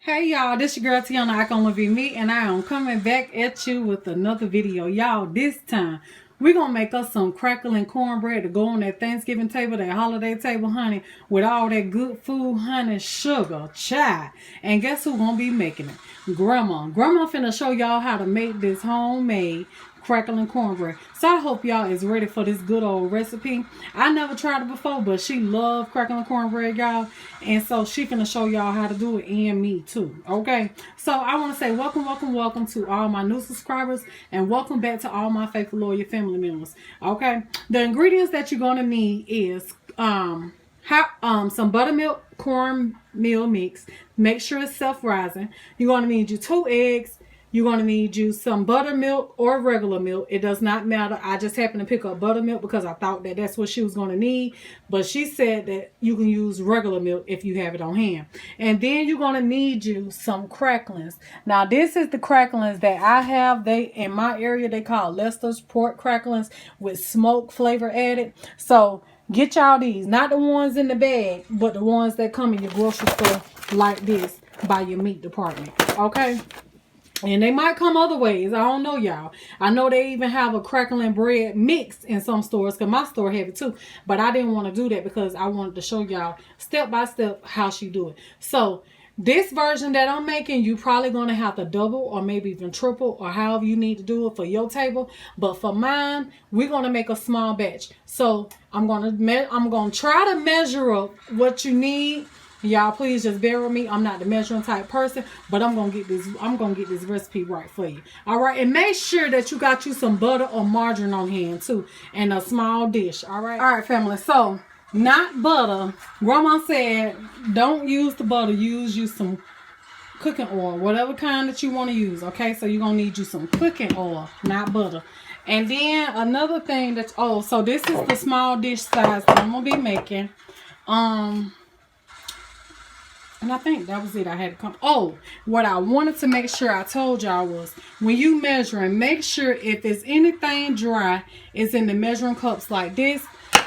Hey y'all, this your girl Tiana. I can love you me, and I am coming back at you with another video. Y'all, this time we're gonna make us some crackling cornbread to go on that Thanksgiving table, that holiday table, honey, with all that good food, honey, sugar, chai. And guess who's gonna be making it? Grandma. Grandma finna show y'all how to make this homemade crackling cornbread. So I hope y'all is ready for this good old recipe. I never tried it before, but she loved crackling cornbread, y'all, and so she finna show y'all how to do it, and me too. Okay, so I want to say welcome to all my new subscribers, and welcome back to all my faithful loyal family members. Okay, the ingredients that you're gonna need is some buttermilk cornmeal mix. Make sure it's self-rising. You're gonna need you 2 eggs. You're going to need you some buttermilk or regular milk. It does not matter. I just happened to pick up buttermilk because I thought that that's what she was going to need. But she said that you can use regular milk if you have it on hand. And then you're going to need you some cracklings. Now, this is the cracklings that I have. In my area, they call Lester's pork cracklings with smoke flavor added. So get y'all these. Not the ones in the bag, but the ones that come in your grocery store like this by your meat department. Okay? And they might come other ways. I don't know, y'all. I know they even have a crackling bread mix in some stores, because my store have it too. But I didn't want to do that because I wanted to show y'all step by step how she do it. So this version that I'm making, you probably going to have to double or maybe even triple or however you need to do it for your table. But for mine, we're going to make a small batch. So I'm going to try to measure up what you need. Y'all, please just bear with me. I'm not the measuring type person, but I'm gonna get this recipe right for you. All right, and make sure that you got you some butter or margarine on hand too, and a small dish. All right, family. So not butter. Grandma said don't use the butter. Use some cooking oil, whatever kind that you want to use. Okay, so you're gonna need you some cooking oil, not butter. And then another thing so this is the small dish size that I'm gonna be making. And I think that was it. I had to come. Oh, what I wanted to make sure I told y'all was when you measuring, make sure if it's anything dry, it's in the measuring cups like this.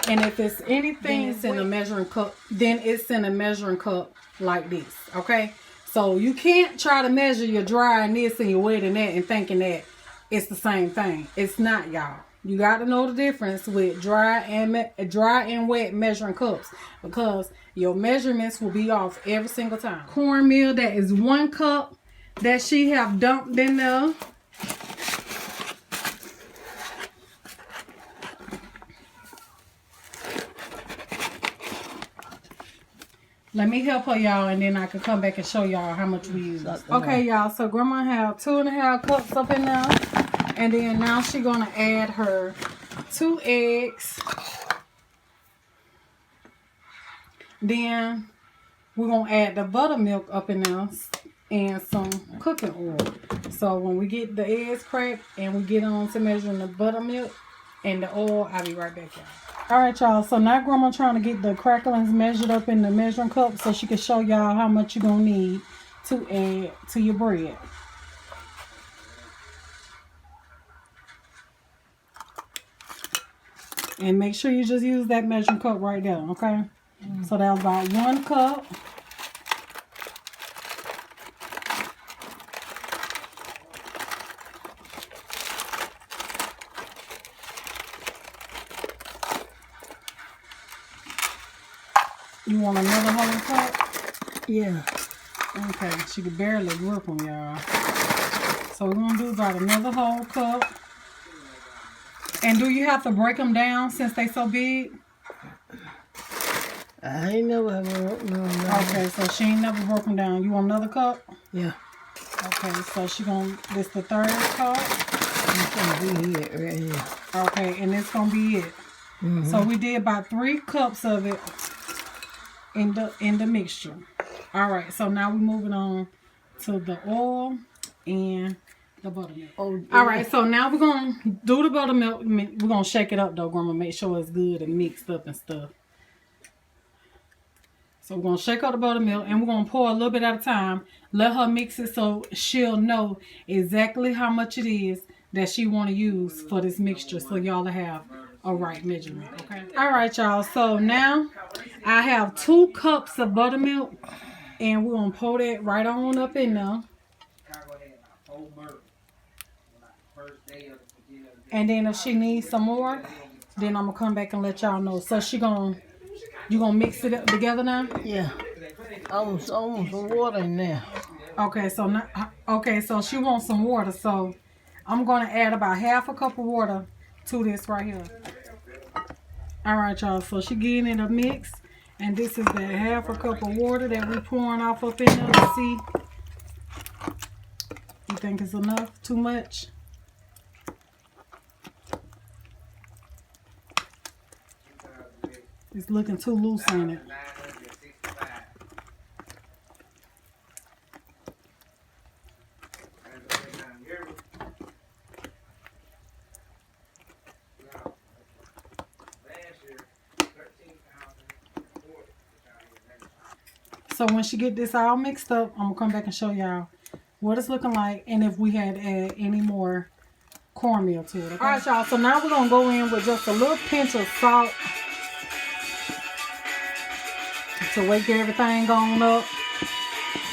And if it's anything that's in a measuring cup, then it's in a measuring cup like this. Okay? So you can't try to measure your dry in this and your wet in that and thinking that it's the same thing. It's not, y'all. You got to know the difference with dry and wet measuring cups, because your measurements will be off every single time. Cornmeal, that is 1 cup that she have dumped in there. Let me help her, y'all, and then I can come back and show y'all how much we use. Okay, y'all, so Grandma have 2.5 cups up in there. And then now she's going to add her 2 eggs. Then we're going to add the buttermilk up in there and some cooking oil. So when we get the eggs cracked and we get on to measuring the buttermilk and the oil, I'll be right back, y'all. Alright, y'all. So now Grandma trying to get the cracklings measured up in the measuring cup so she can show y'all how much you're going to need to add to your bread. And make sure you just use that measuring cup right there, okay? So that was about 1 cup. You want another whole cup? Yeah. Okay, she can barely grip them, y'all. So we're going to do about another whole cup. And do you have to break them down since they so big? I ain't never have no. Okay, so she ain't never broke them down. You want another cup? Yeah. Okay, so this the 3rd cup. It's gonna be it right here. Okay, and it's gonna be it. So we did about 3 cups of it in the mixture. All right, so now we're moving on to the oil and the buttermilk. Oh, yeah. All right, so now we're gonna do the buttermilk. We're gonna shake it up though, Grandma. Make sure it's good and mixed up and stuff. So we're gonna shake up the buttermilk and we're gonna pour a little bit at a time. Let her mix it so she'll know exactly how much it is that she want to use for this mixture, so y'all have a right measurement. Okay. All right, y'all. So now I have 2 cups of buttermilk. And we're going to pour that right on up in there. And then if she needs some more, then I'm going to come back and let y'all know. So you going to mix it up together now? Yeah. I want some water in there. Okay, so now, so she wants some water. So I'm going to add about half a cup of water to this right here. All right, y'all. So she getting in a mix. And this is the half a cup of water that we pouring off up in there. Let's see. You think it's enough? Too much? It's looking too loose on it. So when she get this all mixed up, I'm going to come back and show y'all what it's looking like and if we had to add any more cornmeal to it. Okay? All right, y'all. So now we're going to go in with just a little pinch of salt to wake everything on up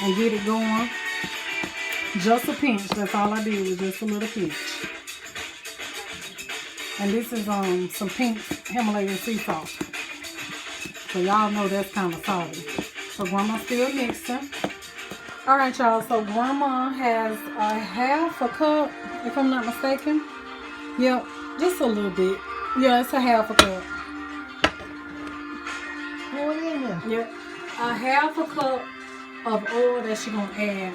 and get it going. Just a pinch. That's all I did was just a little pinch. And this is some pink Himalayan sea salt. So y'all know that's kind of salty. So Grandma's still mixing. All right, y'all. So Grandma has a half a cup, if I'm not mistaken. Yep, just a little bit. Yeah, it's a half a cup. Pour it in there. Yep, a half a cup of oil that she's gonna add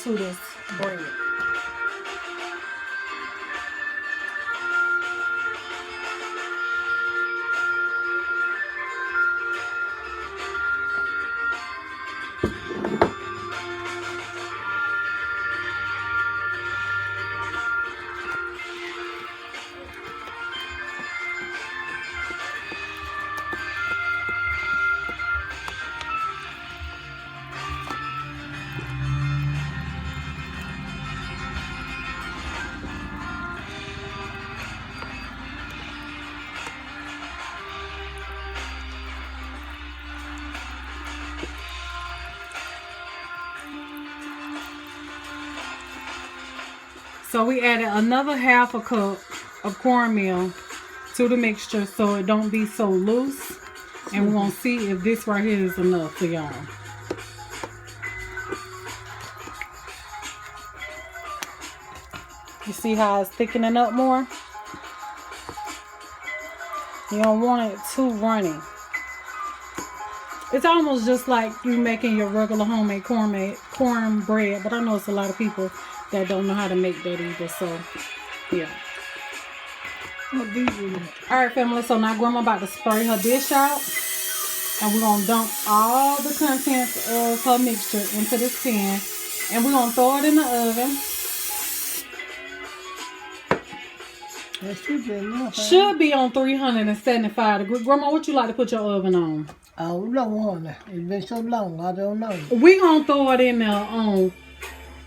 to this bread. So we added another half a cup of cornmeal to the mixture so it don't be so loose. And we're going to see if this right here is enough for y'all. You see how it's thickening up more? You don't want it too runny. It's almost just like you making your regular homemade cornbread, but I know it's a lot of people that don't know how to make that either, so yeah. Alright, family, so now Grandma about to spray her dish out, and we're going to dump all the contents of her mixture into this pan, and we're going to throw it in the oven. That should be enough. Should be on 375 degrees. Grandma, what you like to put your oven on? I don't know, honey. It's been so long, I don't know. We going to throw it in there on,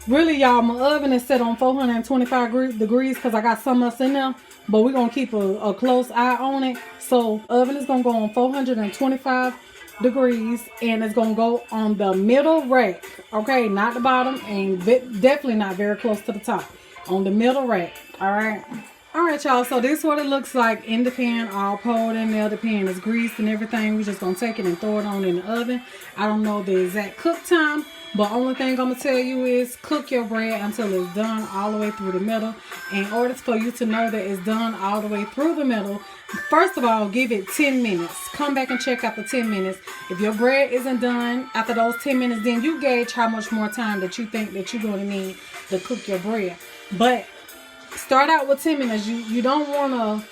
really, y'all, my oven is set on 425 degrees because I got something else in there. But we're going to keep a close eye on it. So, oven is going to go on 425 degrees. And it's going to go on the middle rack. Okay, not the bottom. And definitely not very close to the top. On the middle rack. Alright. Alright, y'all. So, this is what it looks like in the pan. All poured in there. The pan is greased and everything. We're just going to take it and throw it on in the oven. I don't know the exact cook time. But only thing I'm going to tell you is cook your bread until it's done all the way through the middle. In order for you to know that it's done all the way through the middle, first of all, give it 10 minutes. Come back and check after 10 minutes. If your bread isn't done after those 10 minutes, then you gauge how much more time that you think that you're going to need to cook your bread. But start out with 10 minutes. You don't want to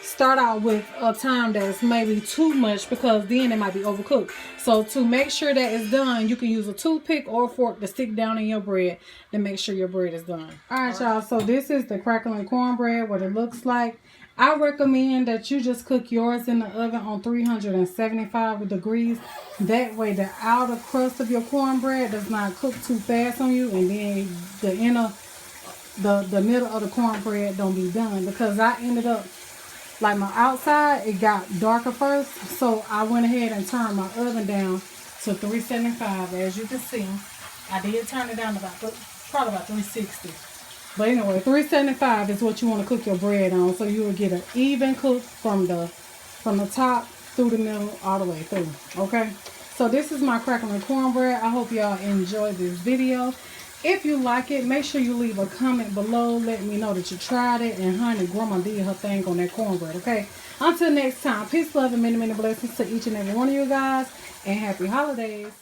start out with a time that's maybe too much because then it might be overcooked. So to make sure that it's done, you can use a toothpick or a fork to stick down in your bread to make sure your bread is done. Alright, y'all, so this is the Cracklin Cornbread, what it looks like. I recommend that you just cook yours in the oven on 375 degrees. That way the outer crust of your cornbread does not cook too fast on you, and then the middle of the cornbread don't be done. Because I ended up, like my outside, it got darker first, so I went ahead and turned my oven down to $3.75. As you can see, I did turn it down to probably about $3.60. But anyway, $3.75 is what you want to cook your bread on, so you will get an even cook from the top through the middle all the way through. Okay, so this is my Cracklin Cornbread. I hope y'all enjoyed this video. If you like it, make sure you leave a comment below. Let me know that you tried it. And honey, Grandma did her thing on that cornbread. Okay, until next time, peace, love, and many, many blessings to each and every one of you guys, and happy holidays.